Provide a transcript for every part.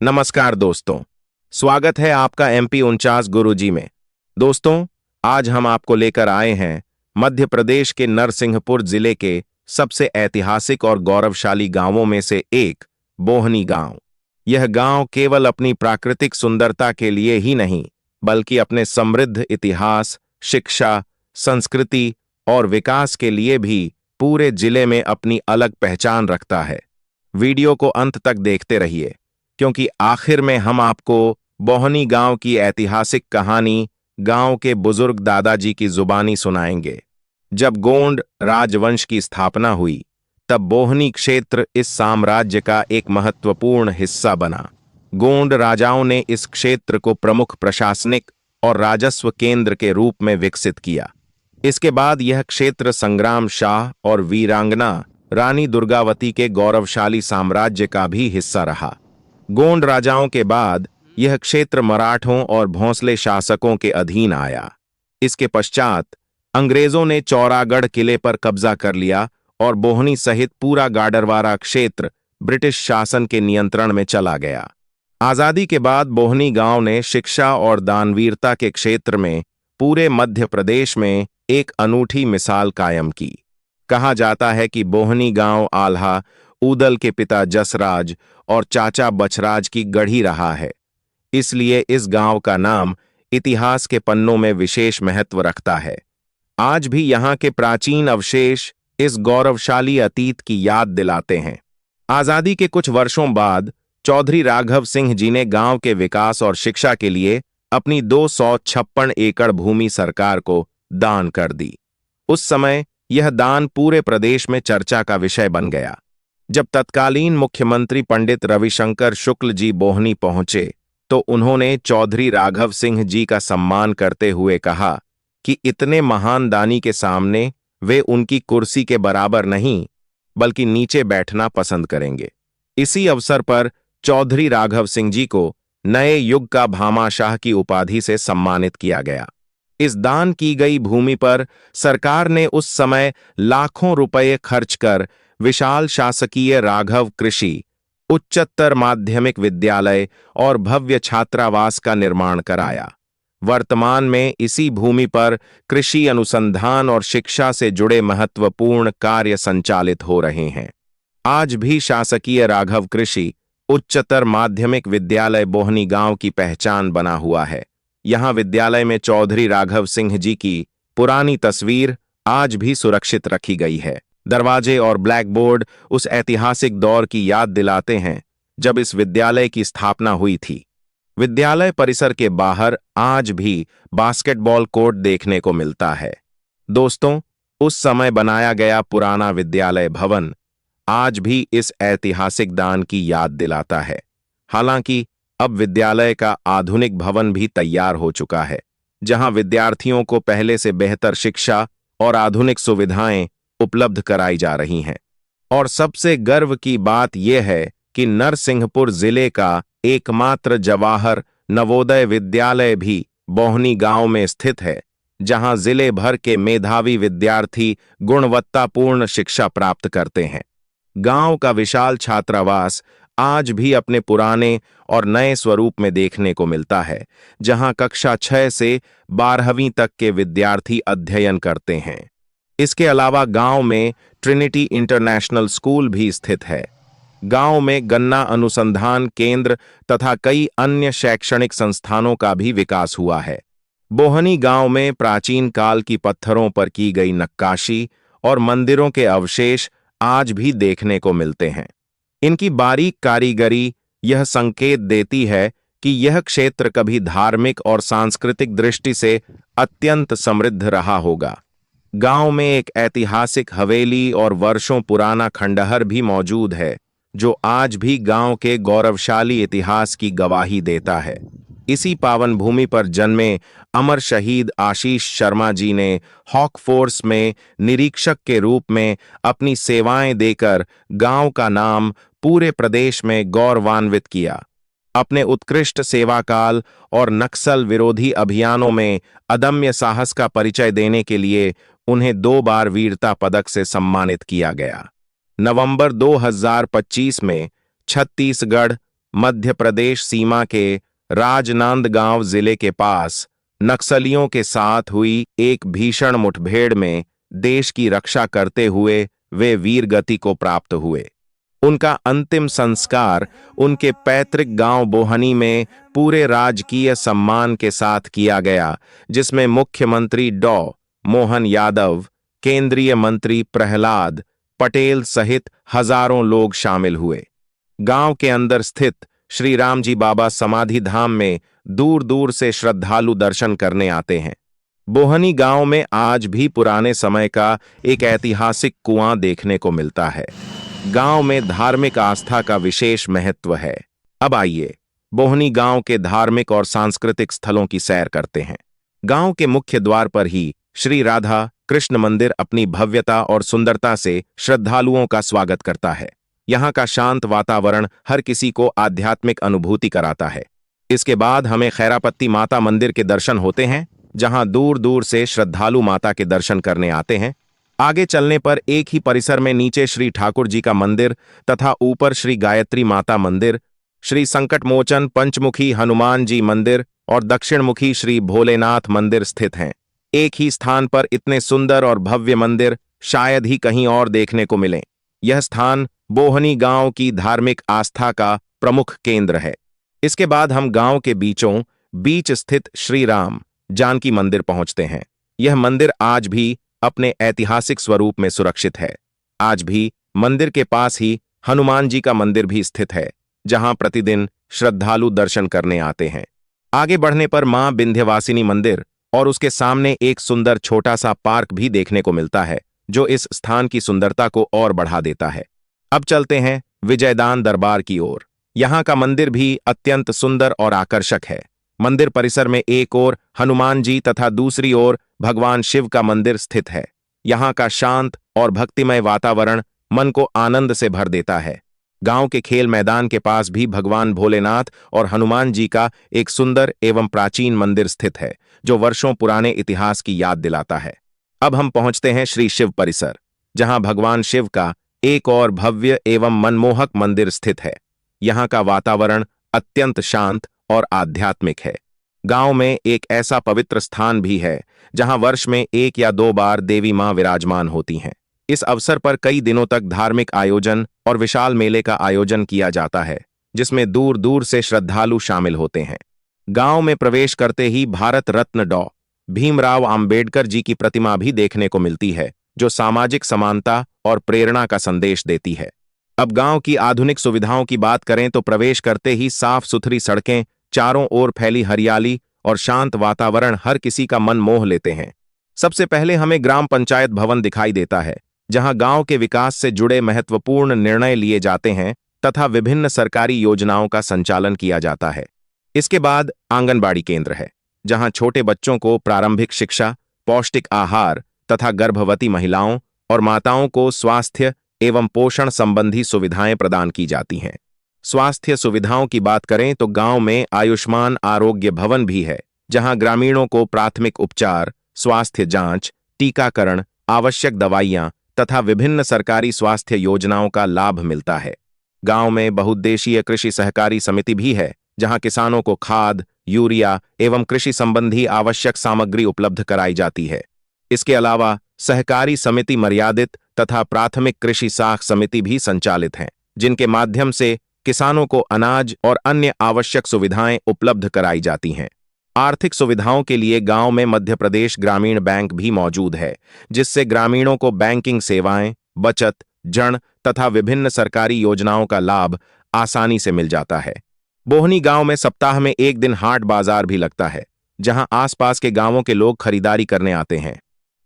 नमस्कार दोस्तों, स्वागत है आपका MP49 गुरुजी में। दोस्तों, आज हम आपको लेकर आए हैं मध्य प्रदेश के नरसिंहपुर जिले के सबसे ऐतिहासिक और गौरवशाली गांवों में से एक, बोहनी गांव। यह गांव केवल अपनी प्राकृतिक सुंदरता के लिए ही नहीं, बल्कि अपने समृद्ध इतिहास, शिक्षा, संस्कृति और विकास के लिए भी पूरे जिले में अपनी अलग पहचान रखता है। वीडियो को अंत तक देखते रहिए, क्योंकि आखिर में हम आपको बोहनी गांव की ऐतिहासिक कहानी गांव के बुजुर्ग दादाजी की जुबानी सुनाएंगे। जब गोंड राजवंश की स्थापना हुई, तब बोहनी क्षेत्र इस साम्राज्य का एक महत्वपूर्ण हिस्सा बना। गोंड राजाओं ने इस क्षेत्र को प्रमुख प्रशासनिक और राजस्व केंद्र के रूप में विकसित किया। इसके बाद यह क्षेत्र संग्राम शाह और वीरांगना रानी दुर्गावती के गौरवशाली साम्राज्य का भी हिस्सा रहा। गोंड राजाओं के बाद यह क्षेत्र मराठों और भोंसले शासकों के अधीन आया। इसके पश्चात अंग्रेजों ने चौरागढ़ किले पर कब्जा कर लिया और बोहनी सहित पूरा गाडरवारा क्षेत्र ब्रिटिश शासन के नियंत्रण में चला गया। आजादी के बाद बोहनी गांव ने शिक्षा और दानवीरता के क्षेत्र में पूरे मध्य प्रदेश में एक अनूठी मिसाल कायम की। कहा जाता है कि बोहनी गांव आल्हा ऊदल के पिता जसराज और चाचा बछराज की गढ़ी रहा है, इसलिए इस गांव का नाम इतिहास के पन्नों में विशेष महत्व रखता है। आज भी यहाँ के प्राचीन अवशेष इस गौरवशाली अतीत की याद दिलाते हैं। आजादी के कुछ वर्षों बाद चौधरी राघव सिंह जी ने गांव के विकास और शिक्षा के लिए अपनी 256 एकड़ भूमि सरकार को दान कर दी। उस समय यह दान पूरे प्रदेश में चर्चा का विषय बन गया। जब तत्कालीन मुख्यमंत्री पंडित रविशंकर शुक्ल जी बोहनी पहुंचे, तो उन्होंने चौधरी राघव सिंह जी का सम्मान करते हुए कहा कि इतने महान दानी के सामने वे उनकी कुर्सी के बराबर नहीं, बल्कि नीचे बैठना पसंद करेंगे। इसी अवसर पर चौधरी राघव सिंह जी को नए युग का भामाशाह की उपाधि से सम्मानित किया गया। इस दान की गई भूमि पर सरकार ने उस समय लाखों रुपए खर्च कर विशाल शासकीय राघव कृषि, उच्चतर माध्यमिक विद्यालय और भव्य छात्रावास का निर्माण कराया। वर्तमान में इसी भूमि पर कृषि अनुसंधान और शिक्षा से जुड़े महत्वपूर्ण कार्य संचालित हो रहे हैं। आज भी शासकीय राघव कृषि उच्चतर माध्यमिक विद्यालय बोहनी गांव की पहचान बना हुआ है। यहाँ विद्यालय में चौधरी राघव सिंह जी की पुरानी तस्वीर आज भी सुरक्षित रखी गई है। दरवाजे और ब्लैक बोर्ड उस ऐतिहासिक दौर की याद दिलाते हैं जब इस विद्यालय की स्थापना हुई थी। विद्यालय परिसर के बाहर आज भी बास्केटबॉल कोर्ट देखने को मिलता है। दोस्तों, उस समय बनाया गया पुराना विद्यालय भवन आज भी इस ऐतिहासिक दान की याद दिलाता है। हालांकि अब विद्यालय का आधुनिक भवन भी तैयार हो चुका है, जहां विद्यार्थियों को पहले से बेहतर शिक्षा और आधुनिक सुविधाएं उपलब्ध कराई जा रही हैं। और सबसे गर्व की बात यह है कि नरसिंहपुर जिले का एकमात्र जवाहर नवोदय विद्यालय भी बोहनी गांव में स्थित है, जहां जिले भर के मेधावी विद्यार्थी गुणवत्तापूर्ण शिक्षा प्राप्त करते हैं। गांव का विशाल छात्रावास आज भी अपने पुराने और नए स्वरूप में देखने को मिलता है, जहां कक्षा 6 से 12वीं तक के विद्यार्थी अध्ययन करते हैं। इसके अलावा गांव में ट्रिनिटी इंटरनेशनल स्कूल भी स्थित है। गांव में गन्ना अनुसंधान केंद्र तथा कई अन्य शैक्षणिक संस्थानों का भी विकास हुआ है। बोहनी गांव में प्राचीन काल की पत्थरों पर की गई नक्काशी और मंदिरों के अवशेष आज भी देखने को मिलते हैं। इनकी बारीक कारीगरी यह संकेत देती है कि यह क्षेत्र कभी धार्मिक और सांस्कृतिक दृष्टि से अत्यंत समृद्ध रहा होगा। गांव में एक ऐतिहासिक हवेली और वर्षों पुराना खंडहर भी मौजूद है, जो आज भी गांव के गौरवशाली इतिहास की गवाही देता है। इसी पावन भूमि पर जन्मे अमर शहीद आशीष शर्मा जी ने हॉक फोर्स में निरीक्षक के रूप में अपनी सेवाएं देकर गांव का नाम पूरे प्रदेश में गौरवान्वित किया। अपने उत्कृष्ट सेवाकाल और नक्सल विरोधी अभियानों में अदम्य साहस का परिचय देने के लिए उन्हें 2 बार वीरता पदक से सम्मानित किया गया। नवंबर 2025 में छत्तीसगढ़ मध्य प्रदेश सीमा के राजनांदगांव जिले के पास नक्सलियों के साथ हुई एक भीषण मुठभेड़ में देश की रक्षा करते हुए वे वीरगति को प्राप्त हुए। उनका अंतिम संस्कार उनके पैतृक गांव बोहनी में पूरे राजकीय सम्मान के साथ किया गया, जिसमें मुख्यमंत्री डॉ. मोहन यादव, केंद्रीय मंत्री प्रहलाद पटेल सहित हजारों लोग शामिल हुए। गांव के अंदर स्थित श्री रामजी बाबा समाधि धाम में दूर दूर से श्रद्धालु दर्शन करने आते हैं। बोहनी गांव में आज भी पुराने समय का एक ऐतिहासिक कुआं देखने को मिलता है। गांव में धार्मिक आस्था का विशेष महत्व है। अब आइए बोहनी गांव के धार्मिक और सांस्कृतिक स्थलों की सैर करते हैं। गांव के मुख्य द्वार पर ही श्री राधा कृष्ण मंदिर अपनी भव्यता और सुंदरता से श्रद्धालुओं का स्वागत करता है। यहाँ का शांत वातावरण हर किसी को आध्यात्मिक अनुभूति कराता है। इसके बाद हमें खैरापत्ती माता मंदिर के दर्शन होते हैं, जहां दूर दूर से श्रद्धालु माता के दर्शन करने आते हैं। आगे चलने पर एक ही परिसर में नीचे श्री ठाकुर जी का मंदिर तथा ऊपर श्री गायत्री माता मंदिर, श्री संकटमोचन पंचमुखी हनुमान जी मंदिर और दक्षिणमुखी श्री भोलेनाथ मंदिर स्थित हैं। एक ही स्थान पर इतने सुंदर और भव्य मंदिर शायद ही कहीं और देखने को मिलें। यह स्थान बोहनी गांव की धार्मिक आस्था का प्रमुख केंद्र है। इसके बाद हम गांव के बीचों बीच स्थित श्री राम जानकी मंदिर पहुंचते हैं। यह मंदिर आज भी अपने ऐतिहासिक स्वरूप में सुरक्षित है। आज भी मंदिर के पास ही हनुमान जी का मंदिर भी स्थित है, जहां प्रतिदिन श्रद्धालु दर्शन करने आते हैं। आगे बढ़ने पर मां विंध्यवासिनी मंदिर और उसके सामने एक सुंदर छोटा सा पार्क भी देखने को मिलता है, जो इस स्थान की सुंदरता को और बढ़ा देता है। अब चलते हैं विजयदान दरबार की ओर। यहाँ का मंदिर भी अत्यंत सुंदर और आकर्षक है। मंदिर परिसर में एक ओर हनुमान जी तथा दूसरी ओर भगवान शिव का मंदिर स्थित है। यहाँ का शांत और भक्तिमय वातावरण मन को आनंद से भर देता है। गांव के खेल मैदान के पास भी भगवान भोलेनाथ और हनुमान जी का एक सुंदर एवं प्राचीन मंदिर स्थित है, जो वर्षों पुराने इतिहास की याद दिलाता है। अब हम पहुंचते हैं श्री शिव परिसर, जहां भगवान शिव का एक और भव्य एवं मनमोहक मंदिर स्थित है। यहाँ का वातावरण अत्यंत शांत और आध्यात्मिक है। गांव में एक ऐसा पवित्र स्थान भी है, जहां वर्ष में 1 या 2 बार देवी मां विराजमान होती हैं। इस अवसर पर कई दिनों तक धार्मिक आयोजन और विशाल मेले का आयोजन किया जाता है, जिसमें दूर दूर से श्रद्धालु शामिल होते हैं। गांव में प्रवेश करते ही भारत रत्न डॉ. भीमराव अंबेडकर जी की प्रतिमा भी देखने को मिलती है, जो सामाजिक समानता और प्रेरणा का संदेश देती है। अब गांव की आधुनिक सुविधाओं की बात करें तो प्रवेश करते ही साफ सुथरी सड़कें, चारों ओर फैली हरियाली और शांत वातावरण हर किसी का मन मोह लेते हैं। सबसे पहले हमें ग्राम पंचायत भवन दिखाई देता है, जहां गांव के विकास से जुड़े महत्वपूर्ण निर्णय लिए जाते हैं तथा विभिन्न सरकारी योजनाओं का संचालन किया जाता है। इसके बाद आंगनबाड़ी केंद्र है, जहां छोटे बच्चों को प्रारंभिक शिक्षा, पौष्टिक आहार तथा गर्भवती महिलाओं और माताओं को स्वास्थ्य एवं पोषण संबंधी सुविधाएं प्रदान की जाती हैं। स्वास्थ्य सुविधाओं की बात करें तो गांव में आयुष्मान आरोग्य भवन भी है, जहां ग्रामीणों को प्राथमिक उपचार, स्वास्थ्य जांच, टीकाकरण, आवश्यक दवाइयां तथा विभिन्न सरकारी स्वास्थ्य योजनाओं का लाभ मिलता है। गांव में बहुउद्देशीय कृषि सहकारी समिति भी है, जहां किसानों को खाद, यूरिया एवं कृषि संबंधी आवश्यक सामग्री उपलब्ध कराई जाती है। इसके अलावा सहकारी समिति मर्यादित तथा प्राथमिक कृषि साख समिति भी संचालित हैं, जिनके माध्यम से किसानों को अनाज और अन्य आवश्यक सुविधाएं उपलब्ध कराई जाती हैं। आर्थिक सुविधाओं के लिए गांव में मध्य प्रदेश ग्रामीण बैंक भी मौजूद है, जिससे ग्रामीणों को बैंकिंग सेवाएं, बचत, ऋण तथा विभिन्न सरकारी योजनाओं का लाभ आसानी से मिल जाता है। बोहनी गांव में सप्ताह में एक दिन हाट बाजार भी लगता है, जहां आसपास के गांवों के लोग खरीदारी करने आते हैं।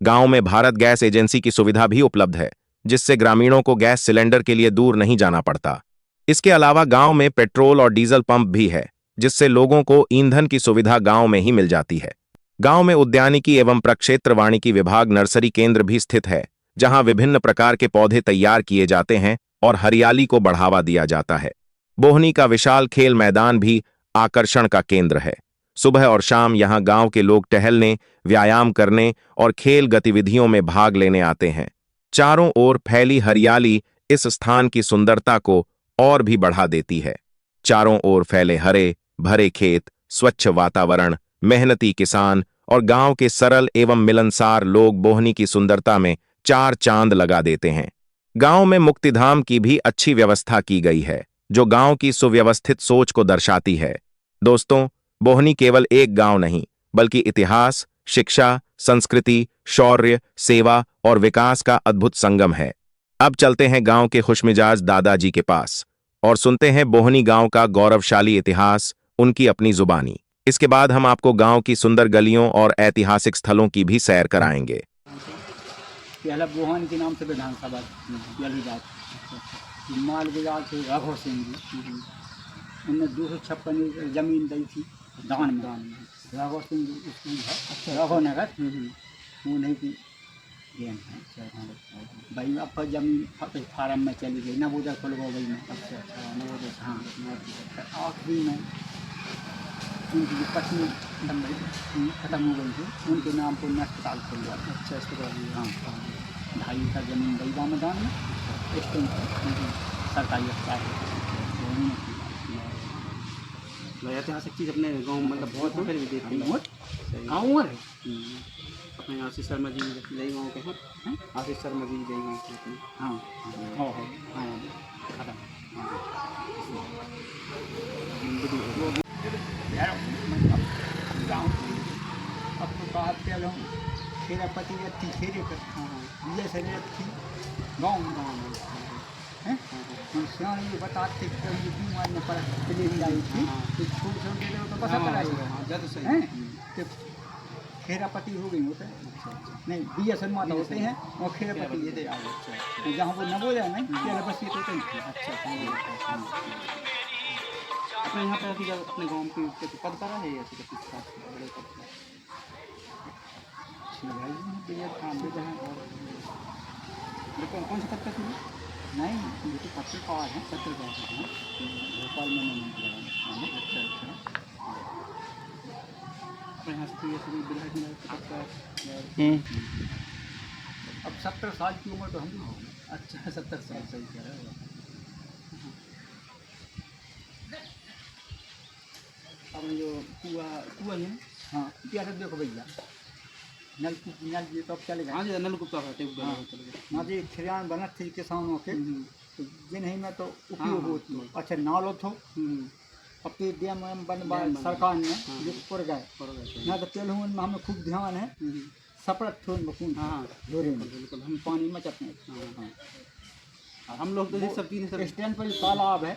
गांव में भारत गैस एजेंसी की सुविधा भी उपलब्ध है, जिससे ग्रामीणों को गैस सिलेंडर के लिए दूर नहीं जाना पड़ता। इसके अलावा गांव में पेट्रोल और डीजल पंप भी है, जिससे लोगों को ईंधन की सुविधा गांव में ही मिल जाती है। गांव में उद्यानिकी एवं प्रक्षेत्र वानिकी विभाग नर्सरी केंद्र भी स्थित है, जहां विभिन्न प्रकार के पौधे तैयार किए जाते हैं और हरियाली को बढ़ावा दिया जाता है। बोहनी का विशाल खेल मैदान भी आकर्षण का केंद्र है। सुबह और शाम यहां गांव के लोग टहलने, व्यायाम करने और खेल गतिविधियों में भाग लेने आते हैं। चारों ओर फैली हरियाली इस स्थान की सुंदरता को और भी बढ़ा देती है। चारों ओर फैले हरे भरे खेत, स्वच्छ वातावरण, मेहनती किसान और गांव के सरल एवं मिलनसार लोग बोहनी की सुंदरता में चार चांद लगा देते हैं। गांव में मुक्तिधाम की भी अच्छी व्यवस्था की गई है, जो गांव की सुव्यवस्थित सोच को दर्शाती है। दोस्तों, बोहनी केवल एक गांव नहीं, बल्कि इतिहास, शिक्षा, संस्कृति, शौर्य, सेवा और विकास का अद्भुत संगम है। अब चलते हैं गांव के खुशमिजाज दादाजी के पास और सुनते हैं बोहनी गांव का गौरवशाली इतिहास, उनकी अपनी जुबानी। इसके बाद हम आपको गांव की सुंदर गलियों और ऐतिहासिक स्थलों की भी सैर कराएंगे। पहला बोहन के नाम से विधानसभा पहली बात माल गुजार थे राघव सिंह जी। उनने 256 जमीन दी थी दान में। राघव सिंह स्कूल है राघव नगर, वो नहीं की गेम है भाई। अब पर जमीन फार्म में चली गई, नवोदय खुल गई में। अच्छा नवोदय, हाँ। आखिरी में उनकी जो पत्नी खत्म हो गई थी, उनके नाम पर अस्पताल खुल गया। अच्छा अस्पताल, हाँ। 2.5 एकड़ जमीन गई गाँव मैदान में, सरकारी अस्पताल। ऐतिहासिक चीज़ अपने गाँव मतलब बहुत फिर भी देखी गाँव है अपने आशीष शर्मा जी जय गाँव के हैं, आशीष शर्मा जी जय गाँव के अपने। हाँ हाँ खत्म। गाँव अब तो बात कह रहा हूँ, खेरापति थी खेरे कर, विजय से थी गाँव में हैं। सियाण ये बताते कि ये बीमार में पड़ा प्लेन आई थी, तो छोड़ छोड़ दे तो बस कराई हैं, तो खेरापति हो गई होते हैं। नहीं विजय शर्मा तो होते हैं और खेरापति ये दे आए। जहाँ वो नवोदय नहीं पहले बस ये तो होते हैं। अच्छा अपने यहाँ पे अभी जब अपने गाँव की पद करा है ऐसे किसी खास बड़े पद का कौन सा पद का थी? नहीं ये तो पत्रकार हैं, पत्रकार हैं भोपाल में मैंने लगा। अच्छा अपने यहाँ से तो ये सभी विधायक पत्रकार। अब 70 साल की उम्र तो हम भी हो गए। अच्छा 70 साल सही कह रहे हो। अब जो कुआ है, हाँ क्या देखो भैया, नल ये तो अब चले गए। हाँ जी नलकूप का है ट्यूबवेल हाँ। चल गया। ना जी खिरियान बनत थी किसानों के, तो जिन्हीं में तो हाँ, उपयोग हो तो अच्छा नालो थो। अब तो डैम बनवा सरकार ने जो पुर गए ना, तो पहले में हमें खूब ध्यान है सपरत थो मकून। हाँ डोरे में बिल्कुल हम पानी में चपने। हाँ हम लोग तो ये सब चीज़ें सब स्टैंड पर तालाब है।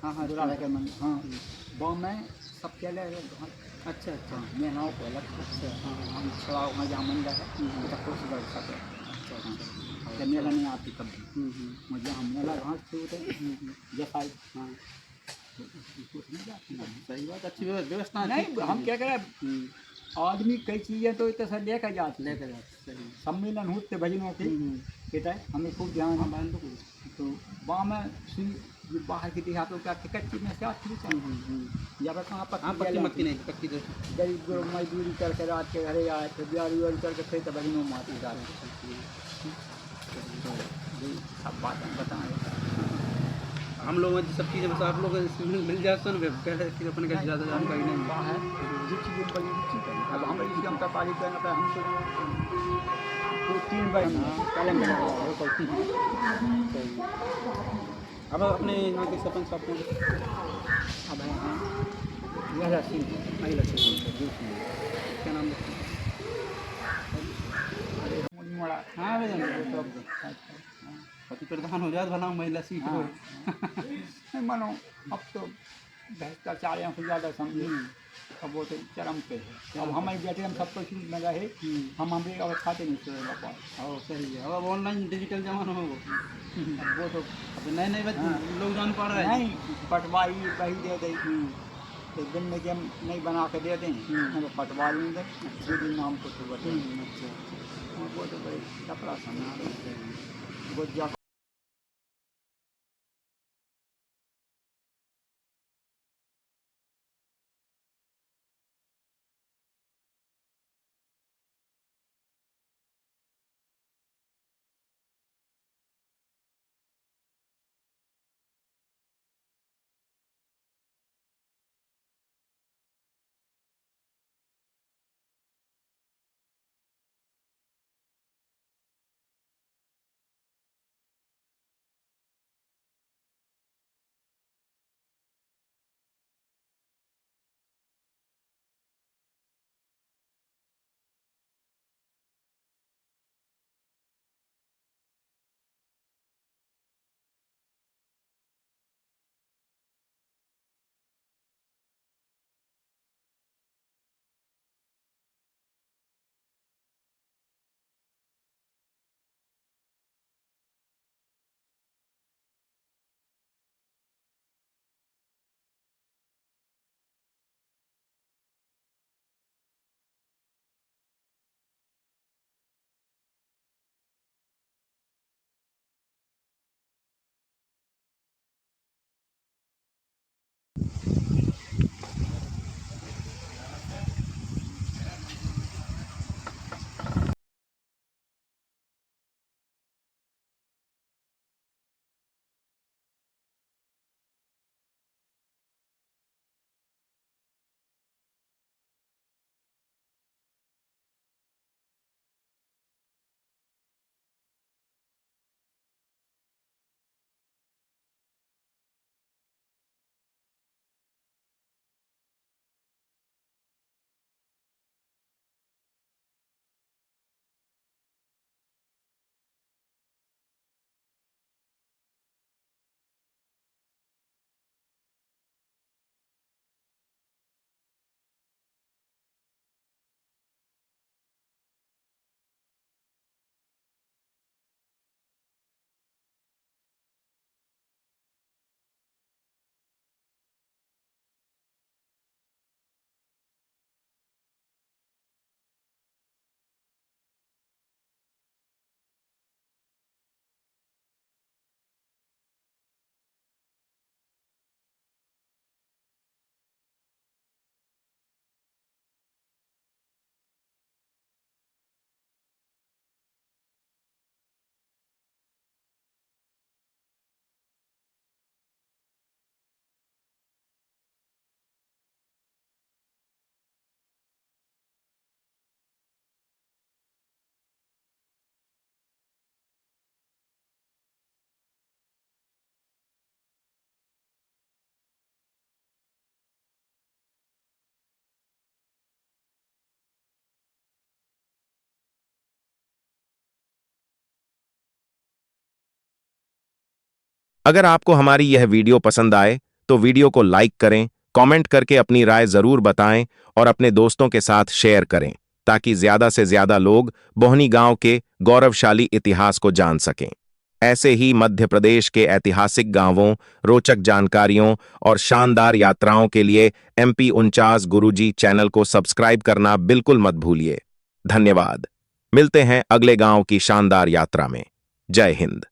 हाँ हाँ जुड़ा है मन, हाँ गाँव में सब चले अच्छा अच्छा मैं नाव को अलग। अच्छा हाँ हम छड़ा वहाँ जहाँ मंदिर है तब कोशिश कर सकते। अच्छा जब मेला नहीं आती कभी मुझे, हम मेला घास से होते जैसा हाँ नहीं जाती। सही बात, अच्छी व्यवस्था नहीं हम क्या करें, आदमी कई चीज़ें तो इतना सब लेकर जाते सही सम्मेलन होते भजनों के कहता है हमें खूब ध्यान है। बांध तो वहाँ में जो बाहर की देहातों का कच्ची में से आती है जब कहाँ हाँ पक्की मक्की नहीं पक्की तो गरीब लोग मजदूरी करके रात के घरे आए थे, बिहारी उहारी करके फिर तो भजनों में आती जाते। तो सब बातें बताएँ हम लोग सब चीज़ें बस आप लोग मिल जाते हैं पहले फिर अपन का ज़्यादा जानकारी नहीं कहाँ है जो चीज़ें बड़ी रुचि करें। अब हम इसकी हम तारीफ करना पे हम तो 3 बार कलम अब अपने यहाँ के सरपंच साहब को अब महिला सिंह क्या नाम मोड़ा। हाँ पति प्रधान हो जाए भला महिला सीट हो। नहीं मानो अब तो भ्रष्टाचार यहाँ से ज़्यादा समझे, अब वो तो चरम पे है। अब हमारे बेटे हम सब कुछ में रहे, हम हमें अब खाते नहीं सोए बापा। और सही है अब ऑनलाइन डिजिटल जमाना हो वो तो अब नए नए बच्चे लोग जान पा रहे हैं। नहीं पटवाई वही दे दी तो दिन में कि हम नहीं बना के दे दें, तो पटवा लेंगे दो दिन नाम को तो बता। अच्छा वो तो भाई कपड़ा समय वो अगर आपको हमारी यह वीडियो पसंद आए तो वीडियो को लाइक करें, कमेंट करके अपनी राय जरूर बताएं और अपने दोस्तों के साथ शेयर करें ताकि ज्यादा से ज्यादा लोग बोहनी गांव के गौरवशाली इतिहास को जान सकें। ऐसे ही मध्य प्रदेश के ऐतिहासिक गांवों, रोचक जानकारियों और शानदार यात्राओं के लिए MP49 गुरुजी चैनल को सब्सक्राइब करना बिल्कुल मत भूलिए। धन्यवाद। मिलते हैं अगले गांव की शानदार यात्रा में। जय हिंद।